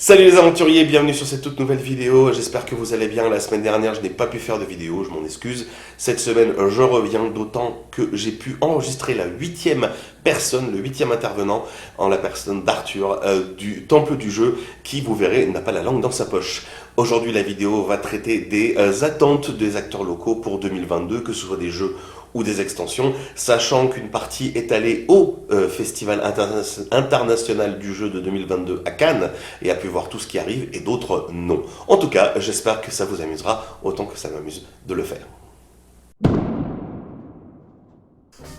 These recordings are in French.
Salut les aventuriers, bienvenue sur cette toute nouvelle vidéo, j'espère que vous allez bien. La semaine dernière je n'ai pas pu faire de vidéo, je m'en excuse. Cette semaine je reviens, d'autant que j'ai pu enregistrer la 8e personne, le 8e intervenant, en la personne d'Arthur du Temple du Jeu, qui vous verrez n'a pas la langue dans sa poche. Aujourd'hui la vidéo va traiter des attentes des acteurs locaux pour 2022, que ce soit des jeux ou des extensions, sachant qu'une partie est allée au Festival international du jeu de 2022 à Cannes et a pu voir tout ce qui arrive, et d'autres non. En tout cas, j'espère que ça vous amusera autant que ça m'amuse de le faire.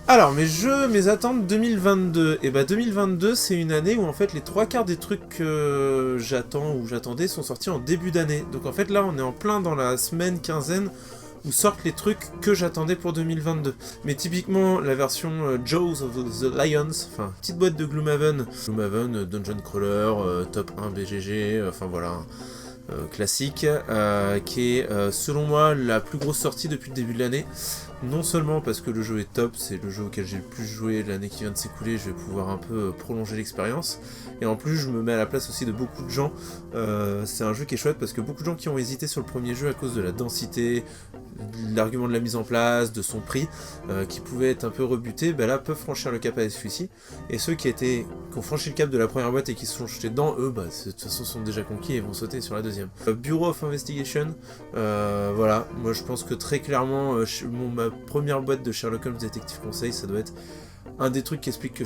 Alors, mes attentes 2022. Et bah 2022, c'est une année où en fait les trois quarts des trucs que j'attends ou j'attendais sont sortis en début d'année. Donc en fait là, on est en plein dans la semaine, quinzaine, où sortent les trucs que j'attendais pour 2022. Mais typiquement, la version Jaws of the Lions, enfin, petite boîte de Gloomhaven, Dungeon Crawler, top 1 BGG, enfin voilà, classique, qui est selon moi la plus grosse sortie depuis le début de l'année. Non seulement parce que le jeu est top, c'est le jeu auquel j'ai le plus joué l'année qui vient de s'écouler, je vais pouvoir un peu prolonger l'expérience, et en plus je me mets à la place aussi de beaucoup de gens. C'est un jeu qui est chouette parce que beaucoup de gens qui ont hésité sur le premier jeu à cause de la densité, l'argument de la mise en place, de son prix, qui pouvait être un peu rebuté, là peuvent franchir le cap avec celui-ci, et ceux qui ont franchi le cap de la première boîte et qui se sont jetés dedans, eux, de toute façon sont déjà conquis et vont sauter sur la deuxième. Bureau of Investigation, voilà, moi je pense que très clairement, ma première boîte de Sherlock Holmes Détective Conseil, ça doit être un des trucs qui explique que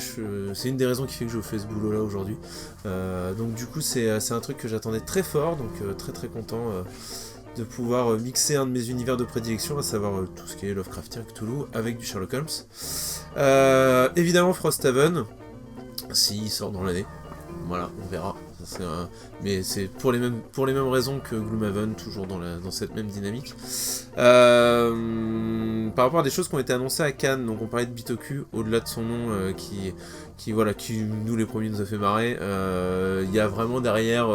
c'est une des raisons qui fait que je fais ce boulot là aujourd'hui. Donc du coup c'est un truc que j'attendais très fort, donc très très content de pouvoir mixer un de mes univers de prédilection, à savoir tout ce qui est Lovecraftien, Cthulhu, avec du Sherlock Holmes. Évidemment Frosthaven, s'il sort dans l'année, voilà, on verra. Mais c'est pour les mêmes raisons que Gloomhaven, toujours dans cette même dynamique. Par rapport à des choses qui ont été annoncées à Cannes, donc on parlait de Bitoku, au-delà de son nom, qui nous les premiers nous a fait marrer. Il y a vraiment derrière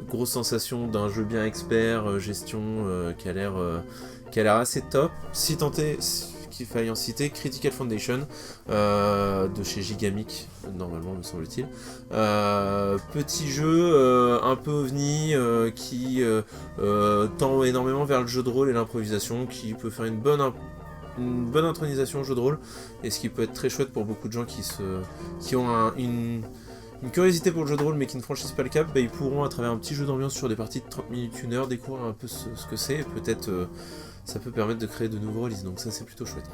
grosse sensation d'un jeu bien expert, gestion, qui a l'air assez top. Si tant est qu'il faille en citer, Critical Foundation, de chez Gigamic, normalement me semble-t-il. Petit jeu un peu ovni, qui tend énormément vers le jeu de rôle et l'improvisation, qui peut faire une bonne intronisation au jeu de rôle, et ce qui peut être très chouette pour beaucoup de gens qui ont une curiosité pour le jeu de rôle mais qui ne franchissent pas le cap. Ils pourront, à travers un petit jeu d'ambiance sur des parties de 30 minutes, 1 heure, découvrir un peu ce que c'est, et peut-être ça peut permettre de créer de nouveaux releases, donc ça c'est plutôt chouette.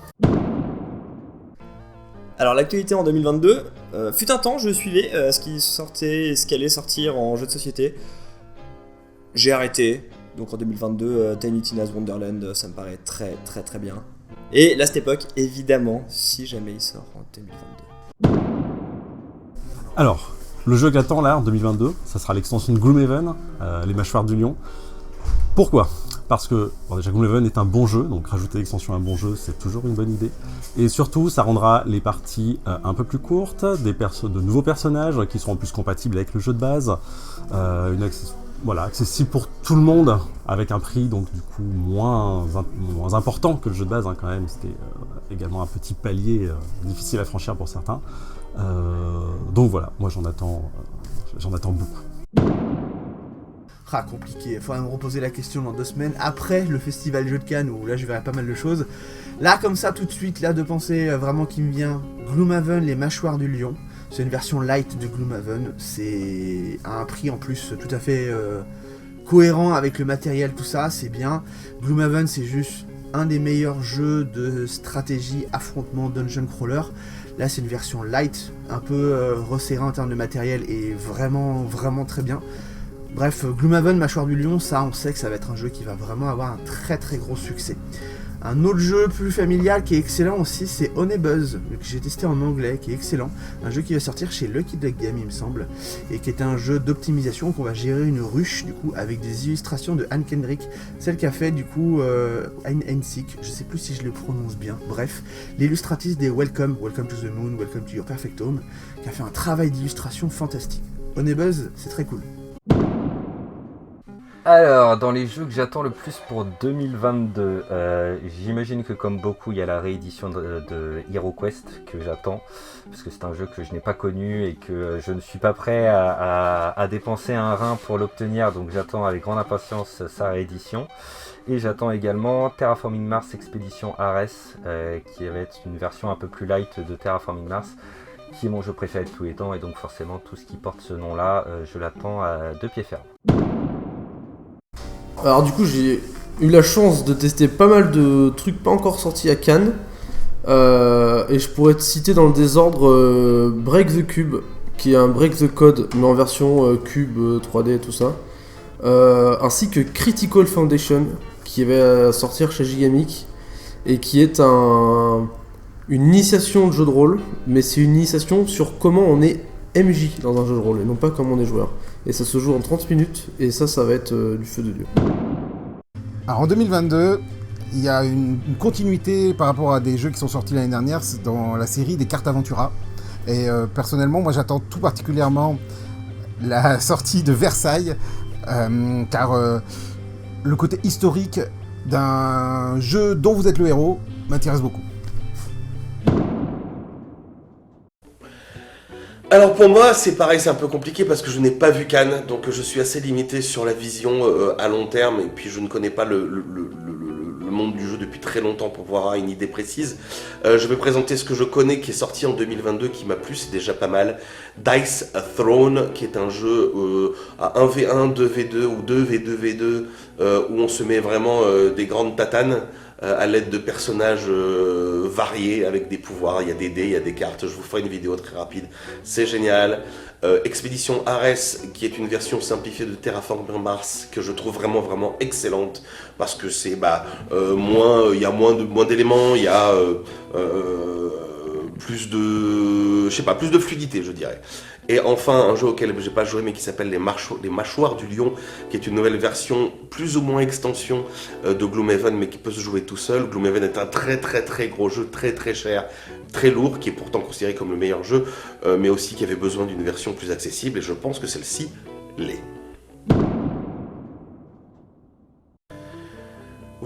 Alors l'actualité en 2022, fut un temps je suivais ce qui sortait et ce qui allait sortir en jeu de société. J'ai arrêté, donc en 2022, Tiny Tina's Wonderland, ça me paraît très très très bien. Et là cette époque, évidemment, si jamais il sort en 2022. Alors, le jeu que j'attends là en 2022, ça sera l'extension de Gloomhaven, les mâchoires du lion. Pourquoi ? Parce que déjà Gloomhaven est un bon jeu, donc rajouter l'extension à un bon jeu, c'est toujours une bonne idée. Et surtout, ça rendra les parties un peu plus courtes, de nouveaux personnages qui seront plus compatibles avec le jeu de base, accessible pour tout le monde, avec un prix donc du coup moins important que le jeu de base, quand même. C'était également un petit palier difficile à franchir pour certains. Donc voilà, moi j'en attends beaucoup. Compliqué, il faudra me reposer la question dans 2 semaines, après le festival Jeux de Cannes, où là je verrai pas mal de choses. Là comme ça tout de suite, là de penser vraiment qui me vient, Gloomhaven, les mâchoires du lion. C'est une version light de Gloomhaven, c'est à un prix en plus tout à fait cohérent avec le matériel, tout ça, c'est bien. Gloomhaven c'est juste un des meilleurs jeux de stratégie, affrontement, dungeon crawler. Là c'est une version light, un peu resserrée en termes de matériel, et vraiment vraiment très bien. Bref, Gloomhaven, Mâchoire du Lion, ça on sait que ça va être un jeu qui va vraiment avoir un très très gros succès. Un autre jeu plus familial qui est excellent aussi, c'est Honeybuzz, que j'ai testé en anglais, qui est excellent. Un jeu qui va sortir chez Lucky Duck Game, il me semble, et qui est un jeu d'optimisation qu'on va gérer une ruche, du coup, avec des illustrations de Anne Kendrick, celle qui a fait, du coup, Einsick, je sais plus si je le prononce bien, bref, l'illustratrice des Welcome to the Moon, Welcome to Your Perfect Home, qui a fait un travail d'illustration fantastique. Honeybuzz, c'est très cool. Alors, dans les jeux que j'attends le plus pour 2022, j'imagine que comme beaucoup, il y a la réédition de HeroQuest que j'attends, parce que c'est un jeu que je n'ai pas connu et que je ne suis pas prêt à dépenser un rein pour l'obtenir, donc j'attends avec grande impatience sa réédition. Et j'attends également Terraforming Mars Expedition Ares, qui va être une version un peu plus light de Terraforming Mars, qui est mon jeu préféré de tous les temps, et donc forcément tout ce qui porte ce nom-là, je l'attends de pied ferme. Alors du coup j'ai eu la chance de tester pas mal de trucs pas encore sortis à Cannes. Et je pourrais te citer dans le désordre Break the Cube, qui est un Break the Code mais en version cube 3D tout ça. Ainsi que Critical Foundation qui va sortir chez Gigamic et qui est une initiation de jeu de rôle, mais c'est une initiation sur comment on est MJ dans un jeu de rôle et non pas comment on est joueur. Et ça se joue en 30 minutes et ça va être du feu de Dieu. Alors en 2022, il y a une continuité par rapport à des jeux qui sont sortis l'année dernière, c'est dans la série des cartes Aventura. Et personnellement, moi j'attends tout particulièrement la sortie de Versailles, car le côté historique d'un jeu dont vous êtes le héros m'intéresse beaucoup. Alors pour moi, c'est pareil, c'est un peu compliqué parce que je n'ai pas vu Cannes, donc je suis assez limité sur la vision à long terme, et puis je ne connais pas le monde du jeu depuis très longtemps pour pouvoir avoir une idée précise. Je vais présenter ce que je connais qui est sorti en 2022, qui m'a plu, c'est déjà pas mal. Dice Throne, qui est un jeu à 1v1, 2v2 ou 2v2v2, où on se met vraiment des grandes tatanes à l'aide de personnages variés avec des pouvoirs. Il y a des dés, il y a des cartes. Je vous ferai une vidéo très rapide. C'est génial. Expédition Ares, qui est une version simplifiée de Terraforming Mars que je trouve vraiment excellente parce que c'est il y a moins d'éléments, il y a plus de fluidité, je dirais. Et enfin, un jeu auquel j'ai pas joué mais qui s'appelle les Mâchoires du Lion, qui est une nouvelle version, plus ou moins extension de Gloomhaven, mais qui peut se jouer tout seul. Gloomhaven est un très gros jeu, très cher, très lourd, qui est pourtant considéré comme le meilleur jeu, mais aussi qui avait besoin d'une version plus accessible, et je pense que celle-ci l'est.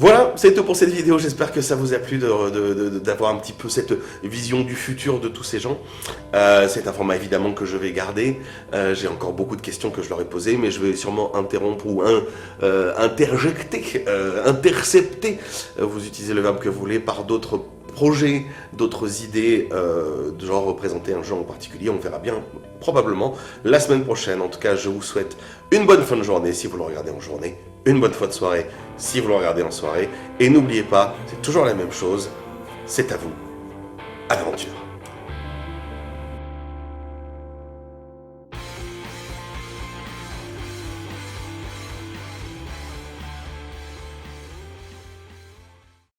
Voilà, c'est tout pour cette vidéo, j'espère que ça vous a plu d'avoir un petit peu cette vision du futur de tous ces gens. C'est un format évidemment que je vais garder, j'ai encore beaucoup de questions que je leur ai posées, mais je vais sûrement interrompre ou intercepter, vous utilisez le verbe que vous voulez, par d'autres projets, d'autres idées, de genre représenter un jeu en particulier. On verra bien probablement la semaine prochaine. En tout cas, je vous souhaite une bonne fin de journée si vous le regardez en journée, une bonne fin de soirée si vous le regardez en soirée, et n'oubliez pas, c'est toujours la même chose, c'est à vous, à l'aventure.